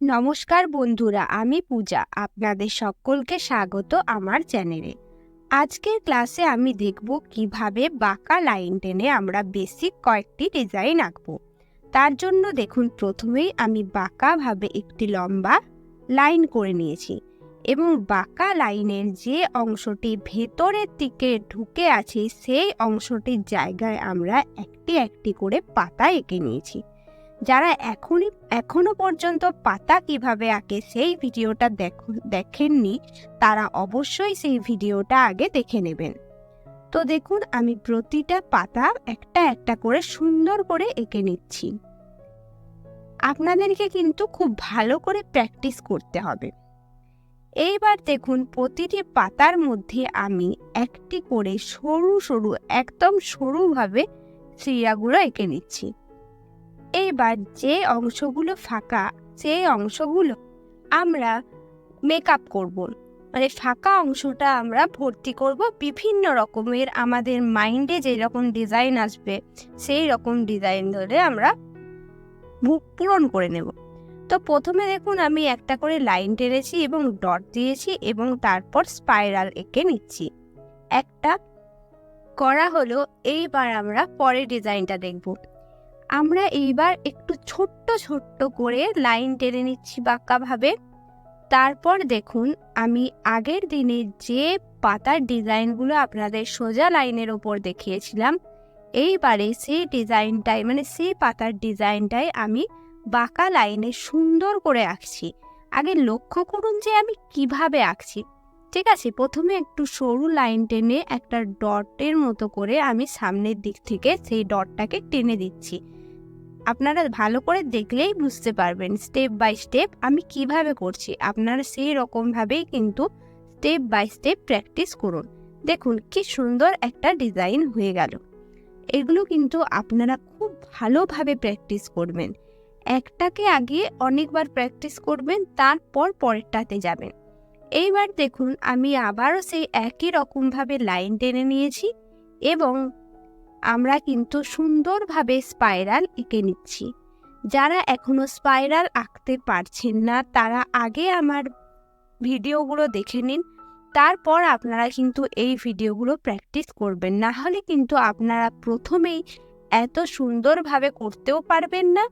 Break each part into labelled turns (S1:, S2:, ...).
S1: নমস্কার বন্ধুরা, আমি পূজা। আপনাদের সকলকে স্বাগত আমার চ্যানেলে। আজকের ক্লাসে আমি দেখব কিভাবে বাঁকা লাইন টেনে আমরা বেসিক কয়েকটি ডিজাইন আঁকবো। তার জন্য দেখুন, প্রথমেই আমি বাঁকাভাবে একটি লম্বা লাইন করে নিয়েছি এবং বাঁকা লাইনের যে অংশটি ভেতরের দিকে ঢুকে আছে সেই অংশটির জায়গায় আমরা একটি একটি করে পাতা এঁকে নিয়েছি। যারা এখনো পর্যন্ত পাতা কিভাবে আঁকে সেই ভিডিওটা দেখেননি, তারা অবশ্যই সেই ভিডিওটা আগে দেখে নেবেন। তো দেখুন, আমি প্রতিটা পাতা একটা একটা করে সুন্দর করে এঁকে নিচ্ছি। আপনাদেরকে কিন্তু খুব ভালো করে প্র্যাকটিস করতে হবে। এইবার দেখুন, প্রতিটি পাতার মধ্যে আমি একটি করে সরু সরু, একদম সরুভাবে চিড়াগুলো এঁকে নিচ্ছি। এইবার যে অংশগুলো ফাঁকা, সেই অংশগুলো আমরা মেকআপ করব, মানে ফাঁকা অংশটা আমরা ভর্তি করব বিভিন্ন রকমের, আমাদের মাইন্ডে যেরকম ডিজাইন আসবে সেই রকম ডিজাইন ধরে আমরা পূরণ করে নেব। তো প্রথমে দেখুন, আমি একটা করে লাইন টেনেছি এবং ডট দিয়েছি এবং তারপর স্পাইরাল এঁকে নিচ্ছি। একটা করা হলো। এইবার আমরা পরের ডিজাইনটা দেখব। আমরা এইবার একটু ছোট্ট ছোট্ট করে লাইন টেনে নিচ্ছি বাঁকাভাবে। তারপর দেখুন, আমি আগের দিনে যে পাতার ডিজাইনগুলো আপনাদের সোজা লাইনের ওপর দেখিয়েছিলাম, এইবারে সেই ডিজাইনটাই, মানে সেই পাতার ডিজাইনটাই আমি বাঁকা লাইনে সুন্দর করে আঁকছি। আগে লক্ষ্য করুন যে আমি কিভাবে আঁকছি। ঠিক আছে, প্রথমে একটু সরু লাইন টেনে একটা ডটের মতো করে আমি সামনের দিক থেকে সেই ডটটাকে টেনে দিচ্ছি। আপনারা ভালো করে দেখলেই বুঝতে পারবেন স্টেপ বাই স্টেপ আমি কিভাবে করছি। আপনারা সেই রকমভাবেই কিন্তু স্টেপ বাই স্টেপ প্র্যাকটিস করুন। দেখুন কি সুন্দর একটা ডিজাইন হয়ে গেল। এগুলো কিন্তু আপনারা খুব ভালোভাবে প্র্যাকটিস করবেন। একটাকে আগে অনেকবার প্র্যাকটিস করবেন, তারপর পরেরটাতে যাবেন। এইবার দেখুন, আমি আবারও সেই একই রকমভাবে লাইন টেনে নিয়েছি এবং আমরা কিন্তু সুন্দরভাবে স্পাইরাল এঁকে নিচ্ছি। যারা এখনো স্পাইরাল আঁকতে পারছেন না, তারা আগে আমার ভিডিওগুলো দেখে নিন, তারপর আপনারা কিন্তু এই ভিডিওগুলো প্র্যাকটিস করবেন। না হলে কিন্তু আপনারা প্রথমেই এত সুন্দরভাবে করতেও পারবেন না।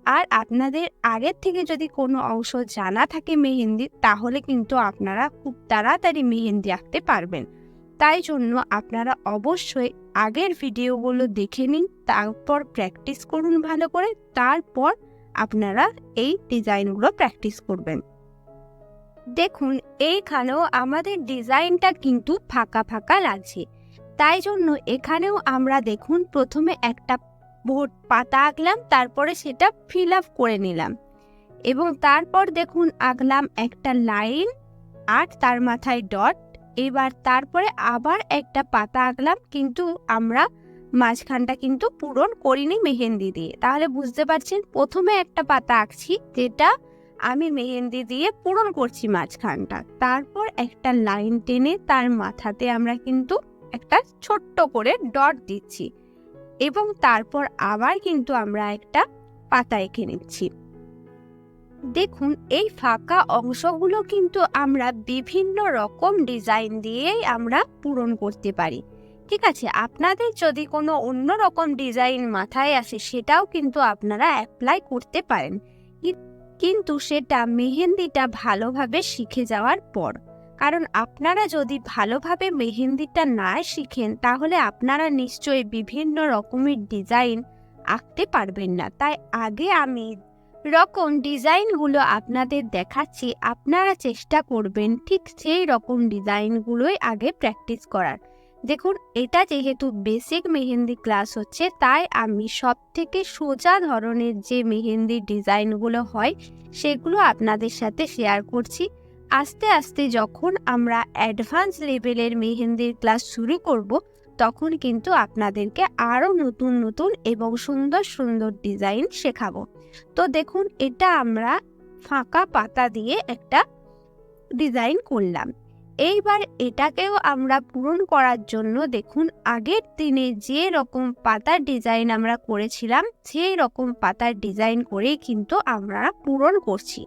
S1: আর আপনাদের আগের থেকে যদি কোনো অংশ জানা থাকে মেহেন্দির, তাহলে কিন্তু আপনারা খুব তাড়াতাড়ি মেহেন্দি আঁকতে পারবেন। তাই জন্য আপনারা অবশ্যই আগের ভিডিওগুলো দেখে নিন, তারপর প্র্যাকটিস করুন ভালো করে, তারপর আপনারা এই ডিজাইনগুলো প্র্যাকটিস করবেন। দেখুন, এইখানেও আমাদের ডিজাইনটা কিন্তু ফাঁকা ফাঁকা লাগছে। তাই জন্য এখানেও আমরা দেখুন, প্রথমে একটা পাতা আঁকলাম, তারপরে সেটা ফিল আপ করে নিলাম এবং তারপর দেখুন আঁকলাম একটা লাইন আর তার মাথায় ডট। এবার তারপরে আবার একটা পাতা আঁকলাম, কিন্তু আমরা মাঝখানটা কিন্তু পূরণ করিনি মেহেন্দি দিয়ে। তাহলে বুঝতে পারছেন, প্রথমে একটা পাতা আঁকছি যেটা আমি মেহেন্দি দিয়ে পূরণ করছি মাঝখানটা, তারপর একটা লাইন টেনে তার মাথাতে আমরা কিন্তু একটা ছোট্ট করে ডট দিচ্ছি এবং তারপর আবার কিন্তু আমরা একটা পাতা এঁকে নিচ্ছি। দেখুন, এই ফাঁকা অংশগুলো কিন্তু আমরা বিভিন্ন রকম ডিজাইন দিয়েই আমরা পূরণ করতে পারি। ঠিক আছে, আপনাদের যদি কোনো অন্য রকম ডিজাইন মাথায় আসে, সেটাও কিন্তু আপনারা অ্যাপ্লাই করতে পারেন, কিন্তু সেটা মেহেন্দিটা ভালোভাবে শিখে যাওয়ার পর। কারণ আপনারা যদি ভালোভাবে মেহেন্দিটা না শিখেন, তাহলে আপনারা নিশ্চয়ই বিভিন্ন রকমের ডিজাইন আঁকতে পারবেন না। তাই আগে আমি রকম ডিজাইনগুলো আপনাদের দেখাচ্ছি, আপনারা চেষ্টা করবেন ঠিক সেই রকম ডিজাইনগুলোই আগে প্র্যাকটিস করার। দেখুন, এটা যেহেতু বেসিক মেহেন্দি ক্লাস হচ্ছে, তাই আমি সব থেকে সোজা ধরনের যে মেহেন্দির ডিজাইনগুলো হয় সেগুলো আপনাদের সাথে শেয়ার করছি। আস্তে আস্তে যখন আমরা অ্যাডভান্স লেভেলের মেহেন্দির ক্লাস শুরু করব, তখন কিন্তু আপনাদেরকে আরও নতুন নতুন এবং সুন্দর সুন্দর ডিজাইন শেখাবো। তো দেখুন, এটা আমরা ফাঁকা পাতা দিয়ে একটা ডিজাইন করলাম। এইবার এটাকেও আমরা পূরণ করার জন্য দেখুন আগের দিনে যে রকম পাতার ডিজাইন আমরা করেছিলাম সেই রকম পাতার ডিজাইন করেই কিন্তু আমরা পূরণ করছি।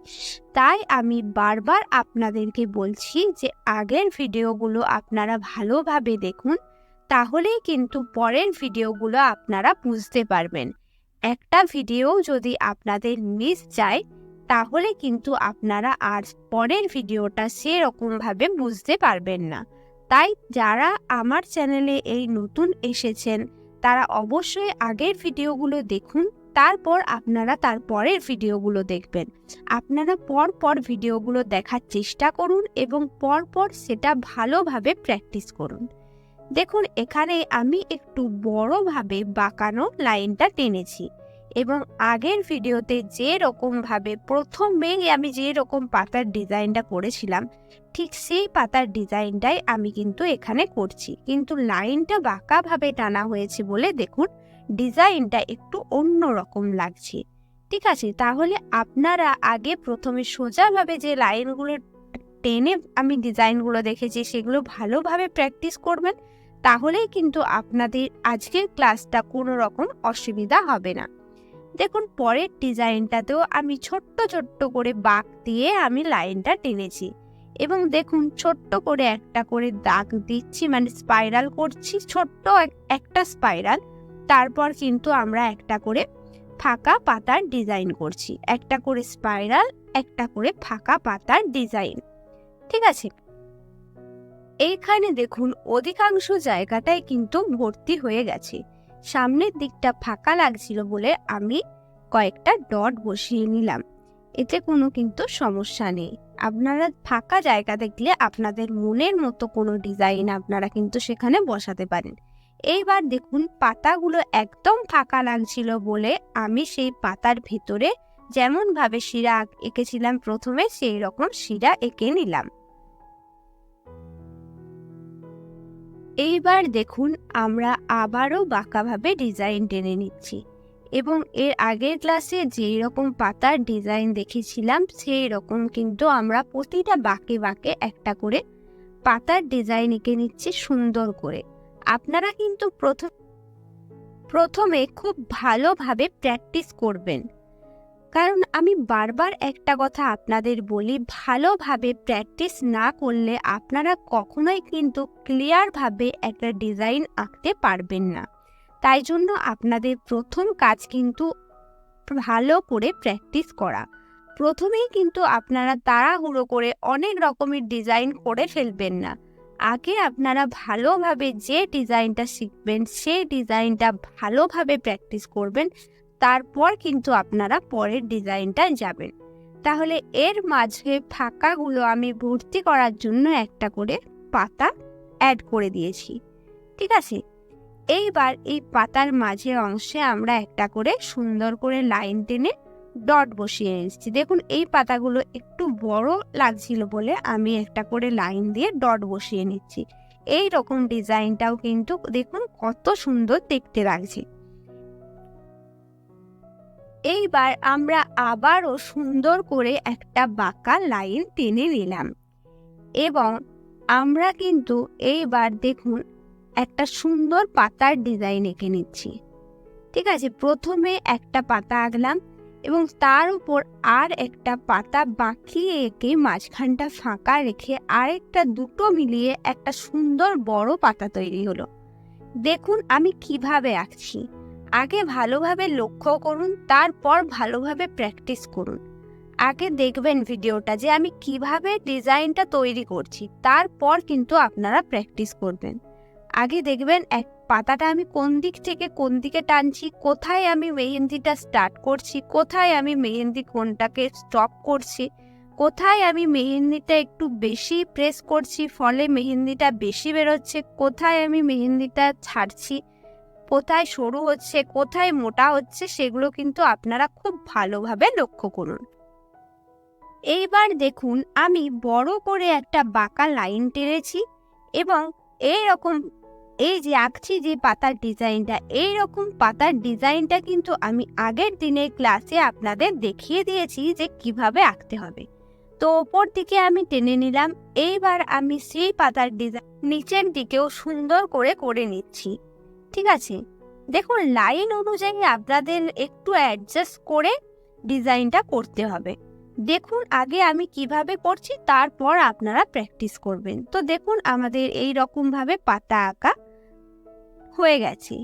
S1: তাই আমি বারবার আপনাদেরকে বলছি যে আগের ভিডিওগুলো আপনারা ভালোভাবে দেখুন, তাহলেই কিন্তু পরের ভিডিওগুলো আপনারা বুঝতে পারবেন। একটা ভিডিও যদি আপনাদের মিস যায় তাহলে কিন্তু আপনারা আর পরের ভিডিওটা সেরকমভাবে বুঝতে পারবেন না। তাই যারা আমার চ্যানেলে এই নতুন এসেছেন তারা অবশ্যই আগের ভিডিওগুলো দেখুন, তারপর আপনারা তার পরের ভিডিওগুলো দেখবেন। আপনারা পর ভিডিওগুলো দেখার চেষ্টা করুন এবং পর সেটা ভালোভাবে প্র্যাকটিস করুন। দেখুন এখানে আমি একটু বড়ভাবে বাঁকানো লাইনটা টেনেছি এবং আগের ভিডিওতে যে রকমভাবে প্রথমেই আমি যে রকম পাতার ডিজাইনটা করেছিলাম ঠিক সেই পাতার ডিজাইনটাই আমি কিন্তু এখানে করছি, কিন্তু লাইনটা বাঁকাভাবে টানা হয়েছে বলে দেখুন ডিজাইনটা একটু অন্য রকম লাগছে। ঠিক আছে, তাহলে আপনারা আগে প্রথমে সোজাভাবে যে লাইনগুলো টেনে আমি ডিজাইনগুলো দেখেছি সেগুলো ভালোভাবে প্র্যাকটিস করবেন, তাহলেই কিন্তু আপনাদের আজকের ক্লাসটা কোনো রকম অসুবিধা হবে না। দেখুন পরের ডিজাইনটাতেও আমি ছোট্ট করে বাঁক দিয়ে আমি লাইনটা টেনেছি এবং দেখুন ছোট্ট করে একটা করে দাগ দিচ্ছি, মানে স্পাইরাল করছি, ছোট্ট একটা স্পাইরাল। তারপর কিন্তু আমরা একটা করে ফাঁকা পাতার ডিজাইন করছি, একটা করে স্পাইরাল, একটা করে ফাঁকা পাতার ডিজাইন। ঠিক আছে, এইখানে দেখুন অধিকাংশ জায়গাটাই কিন্তু ভর্তি হয়ে গেছে। সামনের দিকটা ফাঁকা লাগছিল বলে আমি কয়েকটা ডট বসিয়ে নিলাম, এতে কোনো কিন্তু সমস্যা নেই। আপনারা ফাঁকা জায়গা দেখলে আপনাদের মনের মতো কোনো ডিজাইন আপনারা কিন্তু সেখানে বসাতে পারেন। এইবার দেখুন পাতাগুলো একদম ফাঁকা লাগছিল বলে আমি সেই পাতার ভেতরে যেমনভাবে শিরা এঁকেছিলাম প্রথমে সেই রকম শিরা এঁকে নিলাম। এইবার দেখুন আমরা আবারও বাঁকাভাবে ডিজাইন টেনে নিচ্ছি এবং এর আগের ক্লাসে যেই রকম পাতার ডিজাইন দেখেছিলাম সেই রকম কিন্তু আমরা প্রতিটা বাঁকে একটা করে পাতার ডিজাইন এঁকে নিচ্ছি সুন্দর করে। আপনারা কিন্তু প্রথমে খুব ভালোভাবে প্র্যাকটিস করবেন, কারণ আমি বারবার একটা কথা আপনাদের বলি, ভালোভাবে প্র্যাকটিস না করলে আপনারা কখনোই কিন্তু ক্লিয়ারভাবে একটা ডিজাইন আঁকতে পারবেন না। তাই জন্য আপনাদের প্রথম কাজ কিন্তু ভালো করে প্র্যাকটিস করা। প্রথমেই কিন্তু আপনারা তাড়াহুড়ো করে অনেক রকমের ডিজাইন করে ফেলবেন না। আগে আপনারা ভালোভাবে যে ডিজাইনটা শিখবেন সেই ডিজাইনটা ভালোভাবে প্র্যাকটিস করবেন, তারপর কিন্তু আপনারা পরের ডিজাইনটা যাবেন। তাহলে এর মাঝে ফাঁকাগুলো আমি ভর্তি করার জন্য একটা করে পাতা অ্যাড করে দিয়েছি। ঠিক আছে, এইবার এই পাতার মাঝের অংশে আমরা একটা করে সুন্দর করে লাইন টেনে ডট বসিয়ে নিচ্ছি। দেখুন এই পাতাগুলো একটু বড় লাগছিল বলে আমি একটা করে লাইন দিয়ে ডট বসিয়ে নিচ্ছি। এই রকম ডিজাইনটাও কিন্তু দেখুন কত সুন্দর দেখতে লাগছে। এইবার আমরা আবারও সুন্দর করে একটা বাঁকা লাইন টেনে নিলাম এবং আমরা কিন্তু এইবার দেখুন একটা সুন্দর পাতার ডিজাইন এঁকে নিচ্ছি। ঠিক আছে, প্রথমে একটা পাতা আঁকলাম এবং তার উপর আর একটা পাতা বাঁকিয়ে এঁকে মাঝখানটা ফাঁকা রেখে আরেকটা দুটো মিলিয়ে একটা সুন্দর বড় পাতা তৈরি হলো। দেখুন আমি কিভাবে আঁকছি, আগে ভালোভাবে লক্ষ্য করুন, তারপর ভালোভাবে প্র্যাকটিস করুন। আগে দেখবেন ভিডিওটা যে আমি কিভাবে ডিজাইনটা তৈরি করছি, তারপর কিন্তু আপনারা প্র্যাকটিস করবেন। আগে দেখবেন এক পাতাটা আমি কোন দিক থেকে কোন দিকে টানছি, কোথায় আমি মেহেন্দিটা স্টার্ট করছি, কোথায় আমি মেহেন্দি কোনটাকে স্টপ করছি, কোথায় আমি মেহেন্দিটা একটু বেশি প্রেস করছি ফলে মেহেন্দিটা বেশি বেরোচ্ছে, কোথায় আমি মেহেন্দিটা ছাড়ছি, কোথায় সরু হচ্ছে, কোথায় মোটা হচ্ছে, সেগুলো কিন্তু আপনারা খুব ভালোভাবে লক্ষ্য করুন। এইবার দেখুন আমি বড় করে একটা বাঁকা লাইন টেনেছি এবং এই যে আঁকছি যে পাতার ডিজাইনটা, এই রকম পাতার ডিজাইনটা কিন্তু আমি আগের দিনের ক্লাসে আপনাদের দেখিয়ে দিয়েছি যে কিভাবে আঁকতে হবে। তো ওপর দিকে আমি টেনে নিলাম। এইবার আমি সেই পাতার ডিজাইন নিচের দিকেও সুন্দর করে করে নিচ্ছি। ঠিক আছে, দেখুন লাইন অনুযায়ী আপনাদের একটু অ্যাডজাস্ট করে ডিজাইনটা করতে হবে। দেখুন আগে আমি কিভাবে করছি, তারপর আপনারা প্র্যাকটিস করবেন। তো দেখুন আমাদের এই রকমভাবে পাতা আঁকা হয়ে গেছে।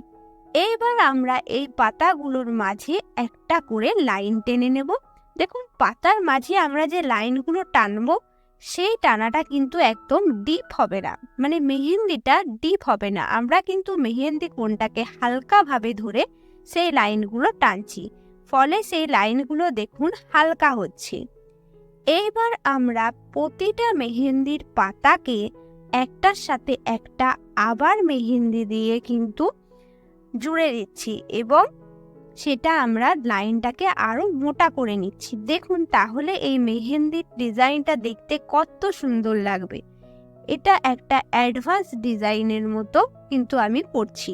S1: এইবার আমরা এই পাতাগুলোর মাঝে একটা করে লাইন টেনে নেব। দেখুন পাতার মাঝে আমরা যে লাইনগুলো টানবো সেই টানাটা কিন্তু একদম ডিপ হবে না, মানে মেহেন্দিটা ডিপ হবে না। আমরা কিন্তু মেহেন্দি কোণটাকে হালকাভাবে ধরে সেই লাইনগুলো টানছি, ফলে সেই লাইনগুলো দেখুন হালকা হচ্ছে। এইবার আমরা প্রতিটা মেহেন্দির পাতাকে একটার সাথে একটা আবার মেহেন্দি দিয়ে কিন্তু জুড়ে দিচ্ছি এবং সেটা আমরা লাইনটাকে আরো মোটা করে নিচ্ছি। দেখুন তাহলে এই মেহেন্দির ডিজাইনটা দেখতে কত সুন্দর লাগবে। এটা একটা অ্যাডভান্স ডিজাইনের মতো কিন্তু আমি করছি।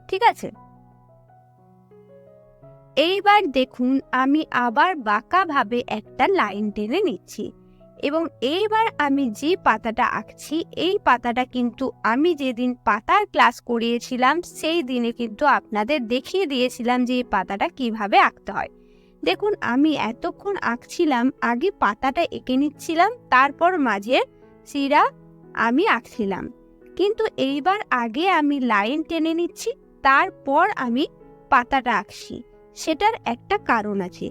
S1: ঠিক আছে, এইবার দেখুন আমি আবার বাঁকাভাবে একটা লাইন টেনে নিচ্ছি এবং এইবার আমি যে পাতাটা আঁকছি এই পাতাটা কিন্তু আমি যেদিন পাতার ক্লাস করিয়েছিলাম সেই দিনে কিন্তু আপনাদের দেখিয়ে দিয়েছিলাম যে এই পাতাটা কিভাবে আঁকতে হয়। দেখুন আমি এতক্ষণ আঁকছিলাম, আগে পাতাটা এঁকে নিচ্ছিলাম, তারপর মাঝের চিরা আমি আঁকছিলাম। কিন্তু এইবার আগে আমি লাইন টেনে নিচ্ছি, তারপর আমি পাতাটা আঁকছি। সেটার একটা কারণ আছে,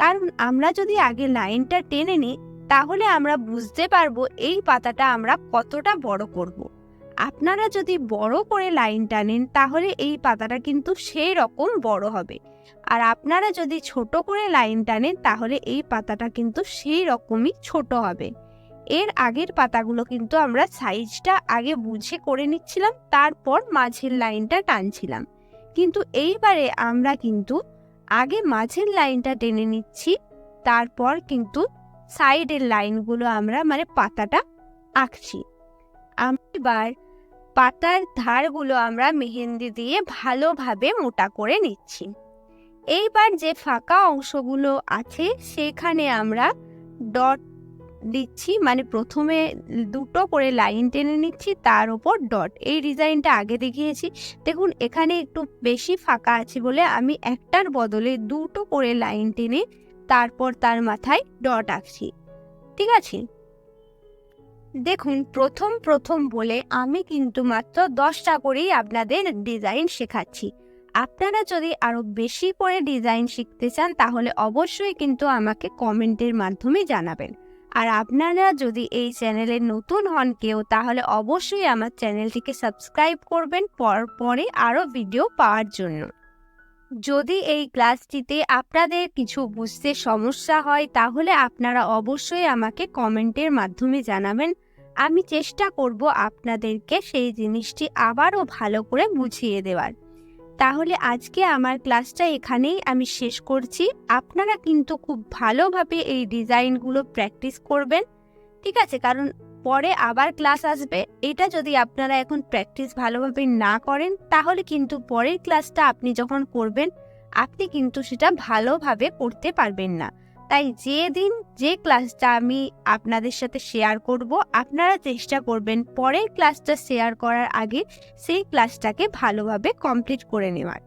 S1: কারণ আমরা যদি আগে লাইনটা টেনে নিই তাহলে আমরা বুঝতে পারবো এই পাতাটা আমরা কতটা বড় করব। আপনারা যদি বড় করে লাইন টানেন তাহলে এই পাতাটা কিন্তু সেই রকম বড় হবে, আর আপনারা যদি ছোট করে লাইন টানেন তাহলে এই পাতাটা কিন্তু সেই রকমই ছোট হবে। এর আগের পাতাগুলো কিন্তু আমরা সাইজটা আগে বুঝে করে নিচ্ছিলাম, তারপর মাঝের লাইনটা টানছিলাম। কিন্তু এইবারে আমরা কিন্তু আগে মাঝের লাইনটা টেনে নিচ্ছি, তারপর কিন্তু সাইডের লাইনগুলো আমরা মানে পাতাটা আঁকছি। এবার পাতার ধারগুলো আমরা মেহেন্দি দিয়ে ভালোভাবে মোটা করে নিচ্ছি। এইবার যে ফাঁকা অংশগুলো আছে সেখানে আমরা ডট দিচ্ছি, মানে প্রথমে দুটো করে লাইন টেনে নিচ্ছি, তার উপর ডট। এই ডিজাইনটা আগে দেখিয়েছি। দেখুন এখানে একটু বেশি ফাঁকা আছে বলে আমি একটার বদলে দুটো করে লাইন টেনে তারপর তার মাথায় ডট আঁকছি। ঠিক আছে, দেখুন প্রথম বলে আমি কিন্তু মাত্র 10টা করেই আপনাদের ডিজাইন শেখাচ্ছি। আপনারা যদি আরো বেশি করে ডিজাইন শিখতে চান তাহলে অবশ্যই কিন্তু আমাকে কমেন্টের মাধ্যমে জানাবেন। আর আপনারা যদি এই চ্যানেলে নতুন হন কেউ তাহলে অবশ্যই আমার চ্যানেলটিকে সাবস্ক্রাইব করবেন পরে আরো ভিডিও পাওয়ার জন্য। যদি এই ক্লাসটিতে আপনাদের কিছু বুঝতে সমস্যা হয় তাহলে আপনারা অবশ্যই আমাকে কমেন্টের মাধ্যমে জানাবেন। আমি চেষ্টা করব আপনাদেরকে সেই জিনিসটি আবারও ভালো করে বুঝিয়ে দেওয়ার। তাহলে আজকে আমার ক্লাসটা এখানেই আমি শেষ করছি। আপনারা কিন্তু খুব ভালোভাবে এই ডিজাইনগুলো প্র্যাকটিস করবেন। ঠিক আছে, কারণ পরে আবার ক্লাস আসবে। এটা যদি আপনারা এখন প্র্যাকটিস ভালোভাবে না করেন তাহলে কিন্তু পরের ক্লাসটা আপনি যখন করবেন আপনি কিন্তু সেটা ভালোভাবে করতে পারবেন না। তাই যেদিন যে ক্লাসটা আমি আপনাদের সাথে শেয়ার করব আপনারা চেষ্টা করবেন পরের ক্লাসটা শেয়ার করার আগে সেই ক্লাসটাকে ভালোভাবে কমপ্লিট করে নেওয়ার।